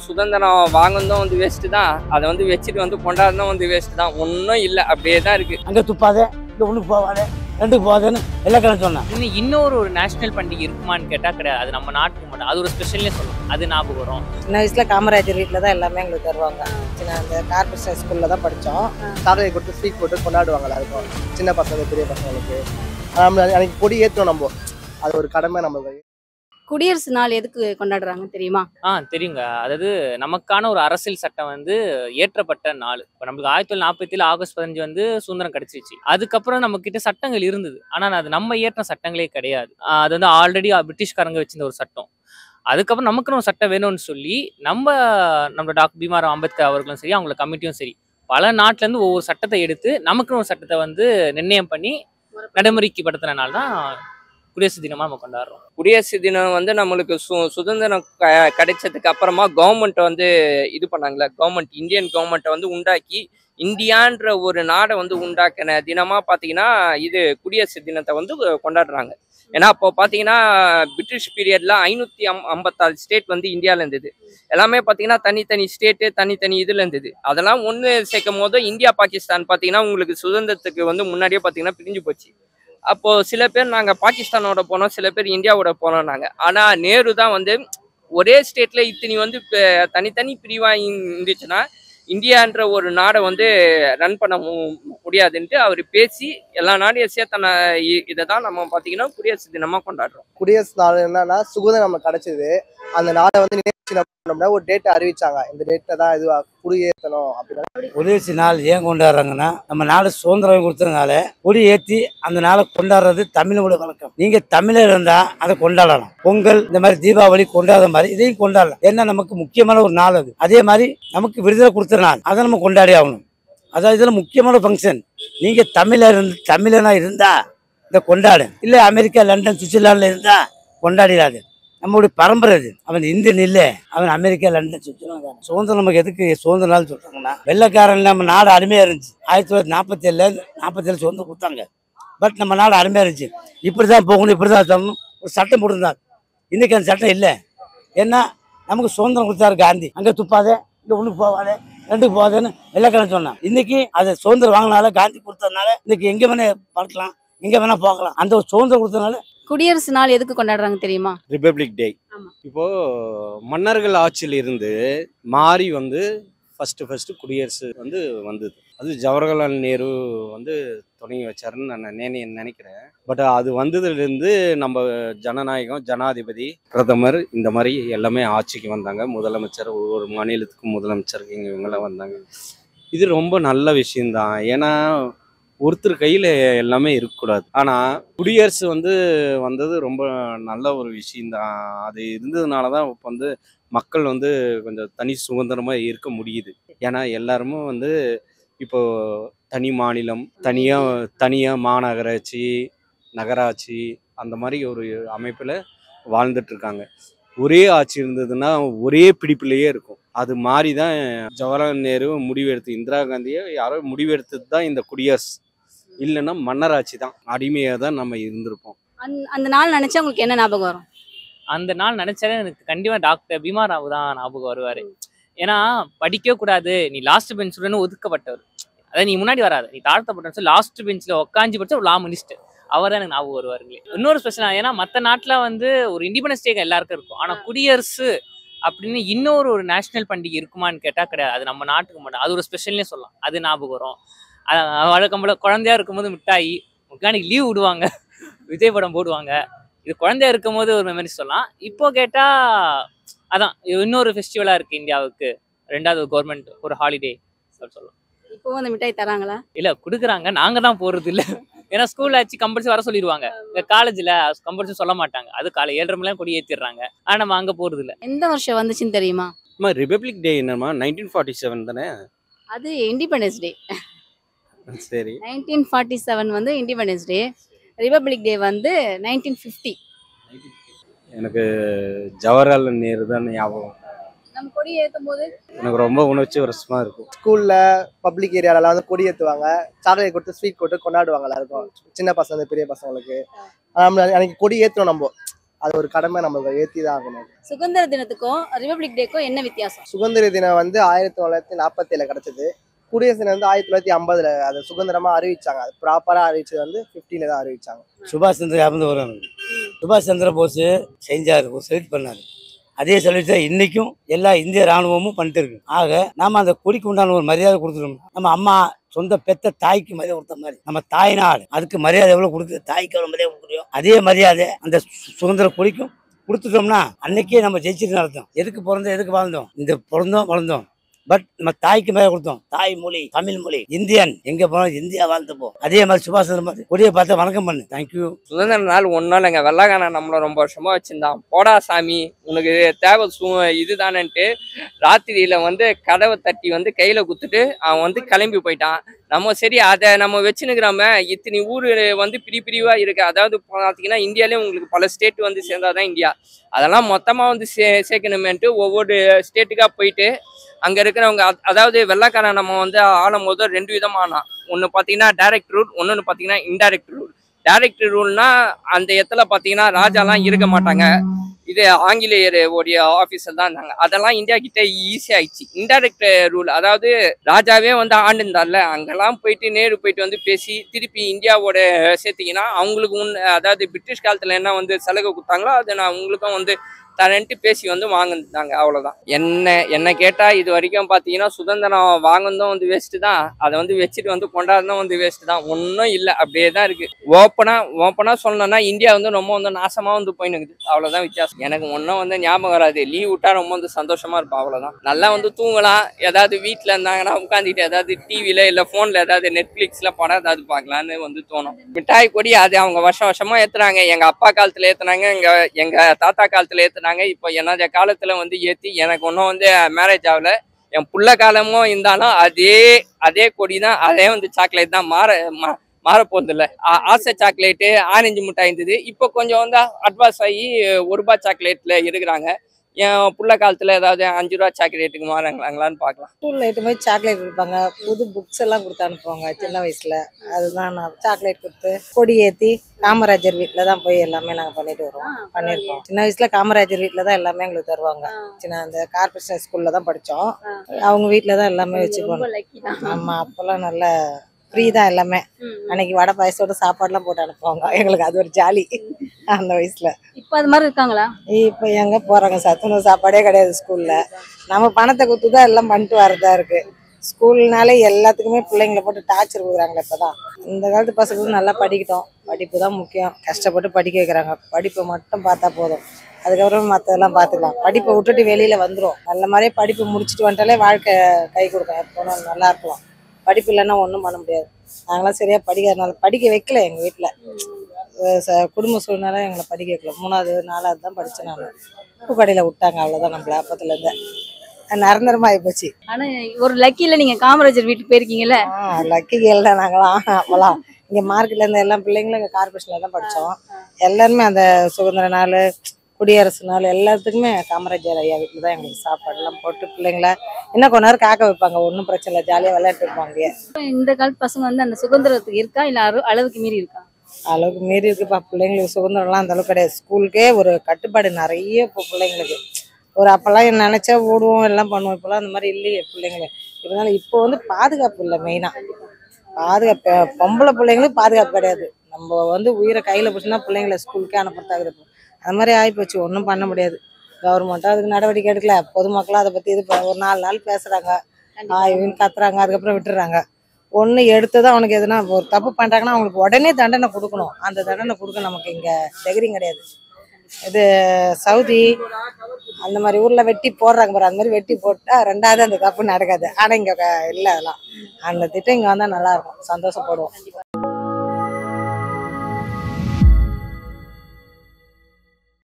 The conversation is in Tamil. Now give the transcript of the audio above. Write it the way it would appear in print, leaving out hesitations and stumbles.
சுதந்திரம் வாங்கணும் வந்து வேஸ்ட் தான். அதை வந்து வச்சுட்டு வந்து கொண்டாடணும் வந்து வேஸ்ட் தான். ஒன்றும் இல்லை, அப்படியே தான் இருக்கு. அங்கே துப்பாத, இங்கே ஒன்றுக்கு போவாத, ரெண்டுக்கு போகாதுன்னு எல்லா கிழமை சொன்னேன். இன்னொரு நேஷனல் பண்டிகை இருக்குமான்னு கேட்டா கிடையாது. அது நம்ம நாட்டுக்கு மட்டும், அது ஒரு ஸ்பெஷல்னே சொல்லலாம். அது ஞாபகம் வரும். சின்ன வயசுல காமராஜர் வீட்டில் தான் எல்லாமே எங்களுக்கு தருவாங்க. சின்ன அந்த கார்பரேஷன் ஸ்கூல்ல தான் படித்தோம். சாதனை கொடுத்து ஸ்வீட் போட்டு கொண்டாடுவாங்க இருக்கும் சின்ன பசங்க பெரிய பசங்களுக்கு. நம்ம அன்னைக்கு கொடி ஏற்றணும், நம்ம அது ஒரு கடமை நம்மளுக்கு. குடியரசு நாள் எதுக்கு கொண்டாடுறாங்க தெரியுமா? தெரியுங்க. அதாவது நமக்கான ஒரு அரசியல் சட்டம் வந்து ஏற்றப்பட்ட நாள். இப்போ நம்மளுக்கு 1947 ஆகஸ்ட் 15 வந்து சுதந்திரம் கிடைச்சிச்சு. அதுக்கப்புறம் நம்ம கிட்ட சட்டங்கள் இருந்தது. ஆனால் அது நம்ம ஏற்ற சட்டங்களே கிடையாது. அது வந்து ஆல்ரெடி பிரிட்டிஷ்காரங்க வச்சிருந்த ஒரு சட்டம். அதுக்கப்புறம் நமக்குன்னு ஒரு சட்டம் வேணும்னு சொல்லி நம்ம டாக்டர் பீமாராவ் அம்பேத்கர் அவர்களும் சரி, அவங்கள கமிட்டியும் சரி, பல நாட்டிலேருந்து ஒவ்வொரு சட்டத்தை எடுத்து நமக்குன்னு ஒரு சட்டத்தை வந்து நிர்ணயம் பண்ணி நடைமுறைக்கு படுத்தினால தான் குடியரசு தினமாக நம்ம கொண்டாடுறோம். குடியரசு தினம் வந்து நம்மளுக்கு சுதந்திரம் கிடைச்சதுக்கு அப்புறமா கவர்மெண்ட் வந்து இது பண்ணாங்களே, இந்தியன் கவர்மெண்ட்டை வந்து உண்டாக்கி இந்தியான்ற ஒரு நாடை வந்து உண்டாக்கின தினமா பார்த்தீங்கன்னா இது குடியரசு தினத்தை வந்து கொண்டாடுறாங்க. ஏன்னா அப்போ பார்த்தீங்கன்னா பிரிட்டிஷ் பீரியட்ல 556 ஸ்டேட் வந்து இந்தியாவில் இருந்தது. எல்லாமே பார்த்தீங்கன்னா தனித்தனி ஸ்டேட்டு, தனித்தனி இதில் இருந்தது. அதெல்லாம் ஒன்று சேர்க்கும் போது இந்தியா பாகிஸ்தான் பார்த்தீங்கன்னா உங்களுக்கு சுதந்திரத்துக்கு வந்து முன்னாடியே பார்த்தீங்கன்னா பிரிஞ்சு போச்சு. அப்போது சில பேர் நாங்கள் பாகிஸ்தானோட போனோம், சில பேர் இந்தியாவோட போனோம் நாங்கள். ஆனால் நேரு தான் வந்து ஒரே ஸ்டேட்டில் இத்தனி வந்து தனித்தனி பிரிவாக இருந்துச்சுன்னா இந்தியான்ற ஒரு நாடை வந்து ரன் பண்ண முடியாதுன்ட்டு அவர் பேசி எல்லா நாடையும் சேர்த்தன. இதை தான் நம்ம பார்த்தீங்கன்னா குடியரசு தினமாக கொண்டாடுறோம். குடியரசு நாள் என்னன்னா சுதந்திரம் நம்ம கிடைச்சது. அந்த நாளை வந்து நினைச்சு ஒரு டேட்டை அறிவிச்சாங்க, இந்த டேட்டை தான் இது குடியேற்றணும் அப்படின்னு. குடியரசு நாள் ஏன் கொண்டாடுறாங்கன்னா, நம்ம நாடு சுதந்திரம் கொடுத்ததுனால கொடி ஏற்றி அந்த நாளை கொண்டாடுறது தமிழோட வழக்கம். நீங்க தமிழர் இருந்தா அதை கொண்டாடலாம். பொங்கல் இந்த மாதிரி தீபாவளி கொண்டாடுற மாதிரி இதையும் கொண்டாடலாம். ஏன்னா நமக்கு முக்கியமான ஒரு நாள் அது. அதே மாதிரி நமக்கு விடுதலை கொடுத்த நாள், அதை நம்ம கொண்டாடி ஆகணும். அதாவது இதுல முக்கியமான ஃபங்க்ஷன். நீங்க தமிழனா இருந்தா இதை கொண்டாடு. இல்லை அமெரிக்கா, லண்டன், சுவிட்சர்லாந்துல இருந்தா கொண்டாடிடாது. நம்மளுடைய பரம்பரை அது. அவன் இந்தியன் இல்லை, அவன் அமெரிக்கா, லண்டன், சுவிட்சர்லாந்து. சுதந்திரம் நமக்கு எதுக்கு சுதந்திர நாள் சொல்றாங்கன்னா, வெள்ளைக்காரன் நம்ம நாடு அருமையா இருந்துச்சு. 1947 சுதந்திரம் கொடுத்தாங்க. பட் நம்ம நாடு அருமையா இருந்துச்சு. இப்படிதான் போகணும், இப்படிதான் சொல்லணும் ஒரு சட்டம் போட்டிருந்தாங்க. இன்னைக்கு அந்த சட்டம் இல்லை. ஏன்னா நமக்கு சுதந்திரம் கொடுத்தாரு காந்தி. அங்கே துப்பாத, இங்கே ஒன்றுக்கு போவாத, ரெண்டுக்கு போகாதுன்னு எல்லா கிழமை சொன்னான். இன்னைக்கு அதை சுதந்திரம் வாங்கினால, காந்தி கொடுத்ததுனால இன்னைக்கு எங்க வேணா பார்க்கலாம், எங்க வேணா போகலாம். அந்த ஒரு சுதந்திரம் கொடுத்ததுனால. குடியரசு நாள் எதுக்கு கொண்டாடுறாங்க தெரியுமா? ரிபப்ளிக் டே. இப்போ மன்னர்கள் ஆட்சியில் இருந்து மாறி வந்து ஃபர்ஸ்ட் குடியரசு வந்து வந்தது. அது ஜவஹர்லால் நேரு வந்து தொடங்கி வச்சாருன்னு நான் நினைக்கிறேன். பட் அது வந்ததுலேருந்து நம்ம ஜனநாயகம், ஜனாதிபதி, பிரதமர் இந்த மாதிரி எல்லாமே ஆட்சிக்கு வந்தாங்க. முதலமைச்சர், ஒவ்வொரு மாநிலத்துக்கும் முதலமைச்சர் இவங்கெல்லாம் வந்தாங்க. இது ரொம்ப நல்ல விஷயம்தான். ஏன்னா ஒருத்தர் கையில் எல்லாமே இருக்கக்கூடாது. ஆனால் குடியரசு வந்து வந்தது ரொம்ப நல்ல ஒரு விஷயந்தான். அது இருந்ததுனால தான் இப்போ வந்து மக்கள் வந்து கொஞ்சம் தனி சுதந்திரமாக இருக்க முடியுது. ஏன்னா எல்லாருமே வந்து இப்போ தனி மாநிலம், தனியாக மாநகராட்சி, நகராட்சி அந்த மாதிரி ஒரு அமைப்பில் வாழ்ந்துட்டுருக்காங்க. ஒரே ஆட்சி இருந்ததுன்னா ஒரே பிடிப்பிலேயே இருக்கும். அது மாதிரி தான் ஜவஹர்லால் நேரு முடிவெடுத்து, இந்திரா காந்தியை யாரோ முடிவெடுத்தது தான் இந்த குடியரசு. இல்லைன்னா மன்னராட்சி தான், அடிமையாக தான் நம்ம இருந்திருப்போம். அந்த நாள் நினைச்சா உங்களுக்கு என்ன ஞாபகம் வரும்? அந்த நாள் நினைச்சாலே எனக்கு கண்டிப்பாக டாக்டர் பீமாராவ் தான் ஞாபகம் வருவார். ஏன்னா படிக்கவே கூடாது, நீ லாஸ்ட் பெஞ்சுன்னு ஒதுக்கப்பட்டவர். அதாவது நீ முன்னாடி வராது, நீ தாழ்த்தப்பட்ட சொல்லி லாஸ்ட் பெஞ்சில் உட்காந்து படிச்ச ஒரு லா மினிஸ்டர். அவர் தான் எனக்கு ஞாபகம் வருவாருங்களே. இன்னொரு ஸ்பெஷல், ஏன்னா மற்ற நாட்டில் வந்து ஒரு இண்டிபெண்டன்ஸ் டே எல்லாருக்கும் இருக்கும். ஆனால் குடியரசு அப்படின்னு இன்னொரு நேஷனல் பண்டிகை இருக்குமான்னு கேட்டால் கிடையாது. அது நம்ம நாட்டுக்கு மட்டும், அது ஒரு ஸ்பெஷல்னே சொல்லலாம். அது ஞாபகம் வரும். வழக்கம் போல குழந்தையா இருக்கும்போது மிட்டாய், முக்கானிக்கு லீவ் விடுவாங்க, விஜய் படம் போடுவாங்க. இது குழந்தையா இருக்கும் போது ஒரு மெமரிஸ் சொல்லலாம். இப்போ கேட்டா அதான் இன்னொரு ஃபெஸ்டிவலா இருக்கு இந்தியாவுக்கு, 2வது கவர்மெண்ட் ஒரு ஹாலிடே சொல்லலாம். இப்போ அந்த மிட்டாய் தராங்களா? இல்ல கொடுக்குறாங்க, நாங்க தான் போறது இல்லை. ஏன்னா ஸ்கூல்ல ஆச்சு கம்பல்சரி வர சொல்லிடுவாங்க. காலேஜ்ல கம்பல்சரி சொல்ல மாட்டாங்க. அது காலை 7:30 மணிலாம் கொடி ஏற்றிடுறாங்க. ஆனா நம்ம அங்க போறது இல்லை. எந்த வருஷம் வந்துச்சுன்னு தெரியுமா? ரிபப்ளிக் டே என்னமா 1947 தானே? அது இண்டிபெண்டன்ஸ் டே. சரி, 1947 வந்து இண்டிபெண்டன்ஸ் டே. ரிபப்ளிக் டே வந்து 1950. எனக்கு ஜவஹர்லால் நேரு தான் ஞாபகம். நம்ம கொடி ஏற்றும் போது எனக்கு ரொம்ப உணர்ச்சி வருஷமா இருக்கும். ஸ்கூல்ல பப்ளிக் ஏரியாலலாம் வந்து கொடி ஏற்றுவாங்க, சாதனை கொடுத்து ஸ்வீட் போட்டு கொண்டாடுவாங்க எல்லாருக்கும், சின்ன பசங்க பெரிய பசங்களுக்கு. நம்ம அன்னைக்கு கொடி ஏற்றணும், நம்ம அது ஒரு கடமை நம்ம ஏற்றி தான் ஆகணும். சுதந்திர தினத்துக்கும் ரிபப்ளிக் டேக்கும் என்ன வித்தியாசம்? சுதந்திர தினம் வந்து 1947 கிடைச்சது. குடியரசு தினம் வந்து 1950 அதை சுதந்திரமா அறிவிச்சாங்க. அது ப்ராப்பரா அறிவிச்சது வந்து 50 தான் அறிவிச்சாங்க. சுபாஷ் சந்திர இறந்து வருவாங்க. சுபாஷ் சந்திர போஸ் செஞ்சார், ஒரு செலக்ட் பண்ணார். அதே செலக்ட் இன்னைக்கும் எல்லா இந்திய ராணுவமும் பண்ணிட்டு இருக்கு. ஆக நாம அந்த கொடிக்கு உண்டான ஒரு மரியாதை கொடுத்துட்டோம். நம்ம அம்மா சொந்த பெத்த தாய்க்கு மரியாதை கொடுத்த மாதிரி நம்ம தாய்நாடு அதுக்கு மரியாதை எவ்வளவு கொடுக்குது, தாய்க்கு எவ்வளவு மரியாதை கொடுக்குறோம் அதே மரியாதை அந்த சுதந்திர கொடிக்கும் கொடுத்துட்டோம்னா அன்னைக்கே நம்ம ஜெயிச்சிட்டு அர்த்தம். எதுக்கு பிறந்தோம், எதுக்கு வாழ்ந்தோம், இந்த பிறந்தோம் வளர்ந்தோம். பட் நம்ம தாய்க்கு மேல கொடுத்தோம். தாய் மொழி தமிழ் மொழி, இந்தியன் எங்க போனோம் இந்தியா வாழ்ந்துப்போம். அதே மாதிரி சுபாஷ் சந்திர போஸ் கொடியை பார்த்து வணக்கம் பண்ணு. தேங்க்யூ. சுதந்திர நாள் ஒன்றும் எங்கள் வெள்ளைக்காரன் நம்மளை ரொம்ப வருஷமா வச்சிருந்தான். போடா சாமி உனக்கு தேவை இதுதானன்ட்டு ராத்திரியில வந்து கதவை தட்டி வந்து கையில குத்துட்டு அவன் வந்து கிளம்பி போயிட்டான். நம்ம சரி அதை நம்ம வச்சுனுக்கிறோம இத்தனை ஊர் வந்து பிரிவா இருக்கு. அதாவது பார்த்தீங்கன்னா இந்தியாலேயே உங்களுக்கு பல ஸ்டேட் வந்து சேர்ந்தாதான் இந்தியா. அதெல்லாம் மொத்தமாக வந்து சேர்க்கணுமேன்ட்டு ஒவ்வொரு ஸ்டேட்டுக்காக போயிட்டு அங்கே இருக்கிறவங்க அதாவது வெள்ளைக்காரன் நம்ம வந்து ஆளும் போது 2 விதமானா. ஒன்று பார்த்தீங்கன்னா டைரக்ட் ரூல், ஒன்று பார்த்தீங்கன்னா இன்டைரக்ட் ரூல். டைரக்ட் ரூல்னா அந்த இடத்துல பார்த்தீங்கன்னா ராஜாலாம் இருக்க மாட்டாங்க. இது ஆங்கிலேயர் உடைய ஆஃபீஸர் தான் இருந்தாங்க. அதெல்லாம் இந்தியா கிட்ட ஈஸி ஆயிடுச்சு. இன்டைரக்ட் ரூல் அதாவது ராஜாவே வந்து ஆண்டுந்தார்ல, அங்கெல்லாம் போயிட்டு நேரு போயிட்டு வந்து பேசி திருப்பி இந்தியாவோட சேர்த்திங்கன்னா அவங்களுக்கு அதாவது பிரிட்டிஷ் காலத்தில் என்ன வந்து சலுகை கொடுத்தாங்களோ அதை நான் உங்களுக்கும் வந்து தரேன்ட்டு பேசி வந்து வாங்கிட்டாங்க. அவ்வளோதான். என்ன கேட்டால் இது வரைக்கும் பார்த்தீங்கன்னா சுதந்திரம் வாங்கினதும் வந்து வேஸ்ட்டு தான், அதை வந்து வச்சுட்டு வந்து கொண்டாடுறதும் வந்து வேஸ்ட்டு தான். ஒன்றும் இல்லை, அப்படியே தான் இருக்குது. ஓப்பனாக சொல்லணும்னா இந்தியா வந்து ரொம்ப வந்து நாசமாக வந்து போயினுக்குது. அவ்வளோதான் வித்தியாசம். எனக்கு ஒன்றும் வந்து ஞாபகம் வராது. லீவ் விட்டா ரொம்ப வந்து சந்தோஷமாக இருப்போம். அவ்வளோதான். நல்லா வந்து தூங்கலாம். ஏதாவது வீட்டில் இருந்தாங்கன்னா உட்காந்துட்டு ஏதாவது டிவியில் இல்லை ஃபோனில் ஏதாவது நெட்ஃப்ளிக்ஸில் படம் ஏதாவது பார்க்கலான்னு வந்து தோணும். மிட்டாய் கொடி அது அவங்க வருஷமாக ஏற்றுறாங்க. எங்கள் அப்பா காலத்தில் ஏற்றுனாங்க, எங்கள் தாத்தா காலத்தில் ஏற்றுனாங்க. இப்போ என்னோட காலத்துல வந்து ஏத்தி எனக்கு ஒன்றும் வந்து மேரேஜ் ஆகல. என் புள்ள காலமும் இருந்தாலும் அதே கொடி தான், அதே வந்து சாக்லேட் தான் மாற போதில்லை. ஆசை சாக்லேட்டு ஆரஞ்சு மிட்டாய் இருந்தது. இப்போ கொஞ்சம் வந்து அட்வான்ஸ் ஆகி ₹1 சாக்லேட்ல இருக்கிறாங்க. என் புள்ள காலத்துல ஏதாவது ₹5 சாக்லேட்டுக்கு மாறாங்களான்னு பார்க்கலாம். ஸ்கூல்ல எட்டு போய் சாக்லேட் கொடுப்பாங்க, புது புக்ஸ் எல்லாம் கொடுத்து அனுப்புவாங்க சின்ன வயசுல. அதுதான் நான் சாக்லேட் கொடுத்து கொடி ஏற்றி காமராஜர் வீட்டில் தான் போய் எல்லாமே நாங்கள் பண்ணியிருக்கோம். சின்ன வயசுல காமராஜர் வீட்டில் தான் எல்லாமே எங்களுக்கு தருவாங்க. அந்த கார்பரேஷன் ஸ்கூல்ல தான் படித்தோம். அவங்க வீட்டில் தான் எல்லாமே வச்சுக்கோங்க. ஆமாம், அப்போல்லாம் நல்ல ஃப்ரீ தான் எல்லாமே. அன்னைக்கு வடை பாயசோட சாப்பாடுலாம் போட்டு அனுப்புவாங்க எங்களுக்கு. அது ஒரு ஜாலி அந்த வயசுல. இப்போ அது மாதிரி இருக்காங்களா? இப்போ எங்க போறாங்க, சத்துணவு சாப்பாடே கிடையாது ஸ்கூல்ல. நம்ம பணத்தை கொடுத்து தான் எல்லாம் பண்ணிட்டு வரதா இருக்கு. ஸ்கூல்னாலே எல்லாத்துக்குமே பிள்ளைங்களை போட்டு டார்ச்சர் கொடுக்குறாங்களே. இப்போதான் இந்த காலத்து பசங்களும் நல்லா படிக்கட்டும். படிப்பு தான் முக்கியம். கஷ்டப்பட்டு படிக்க வைக்கிறாங்க. படிப்பை மட்டும் பார்த்தா போதும், அதுக்கப்புறம் மற்றதெல்லாம் பார்த்துக்கலாம். படிப்பை விட்டுட்டு வெளியில வந்துடும். நல்ல மாதிரியே படிப்பு முடிச்சுட்டு வந்துட்டாலே வாழ்க்கை கை கொடுக்கும். எப்போ நல்லா இருக்கலாம். படிப்பு இல்லைன்னா ஒன்றும் பண்ண முடியாது. நாங்களாம் சரியா படிக்காதனால படிக்க வைக்கல. எங்கள் வீட்டில் குடும்ப சூழ்நிலை எங்களை படிக்க வைக்கல. 3வது 4வது தான் படித்தேன். நான் உப்பு கடையில் விட்டாங்க. அவ்வளோதான். நம்மள அப்பத்துலேருந்து நிரந்தரமாக ஆகிப்போச்சு. ஆனால் ஒரு லக்கியில் நீங்கள் காமராஜர் வீட்டுக்கு போயிருக்கீங்கல்ல? லக்கி கேள் தான் நாங்களாம். அப்போலாம் இங்கே மார்க்கெட்லேருந்து எல்லா பிள்ளைங்களும் இங்கே கார்பரேஷனில் தான் படித்தோம். எல்லாருமே அந்த சுதந்திர நாள், குடியரசு நாள் எல்லாத்துக்குமே காமராஜர் ஐயா வீட்டில் தான் எங்களுக்கு சாப்பாடுலாம் போட்டு பிள்ளைங்கள இன்னும் கொஞ்ச நேரம் காக்க வைப்பாங்க. ஒன்றும் பிரச்சனை இல்லை, ஜாலியாக விளையாட்டு இருப்பாங்க. இந்த காலத்து பசங்க வந்து அந்த சுதந்திரத்துக்கு இருக்கா இல்லை அளவுக்கு மீறி இருக்கா? அளவுக்கு மீறி இருக்குப்பா. பிள்ளைங்களுக்கு சுதந்திரம்லாம் அந்த அளவுக்கு கிடையாது. ஸ்கூலுக்கே ஒரு கட்டுப்பாடு நிறைய இப்போ பிள்ளைங்களுக்கு. ஒரு அப்போல்லாம் நினச்சா ஓடுவோம் எல்லாம் பண்ணுவோம். இப்போலாம் அந்த மாதிரி இல்லையே பிள்ளைங்களுக்கு. இருந்தாலும் இப்போ வந்து பாதுகாப்பு இல்லை. மெயினாக பாதுகாப்பு, பொம்பளை பிள்ளைங்களுக்கு பாதுகாப்பு கிடையாது. நம்ம வந்து உயிரை கையில் பிடிச்சினா பிள்ளைங்களை ஸ்கூலுக்கே அனுப்புறதாகுது. அது மாதிரி ஆகிப்போச்சு. ஒன்றும் பண்ண முடியாது. கவர்மெண்ட்டும் அதுக்கு நடவடிக்கை எடுக்கல. பொதுமக்களும் அதை பற்றி ஒரு 4 நாள் பேசுகிறாங்க, இவன்னு கத்துறாங்க, அதுக்கப்புறம் விட்டுறாங்க. ஒன்று எடுத்ததான் அவனுக்கு எதுனா ஒரு தப்பு பண்ணுறாங்கன்னா அவங்களுக்கு உடனே தண்டனை கொடுக்கணும். அந்த தண்டனை கொடுக்க நமக்கு இங்கே தைரியம் கிடையாது. இது சவுதி அந்த மாதிரி ஊரில் வெட்டி போடுறாங்க பாரு. அந்த மாதிரி வெட்டி போட்டால் 2வது அந்த தப்பு நடக்காது. ஆனால் இங்கே இல்லை. அதெல்லாம் அந்த திட்டம் இங்கே வந்தால் நல்லாயிருக்கும். சந்தோஷப்படுவோம்.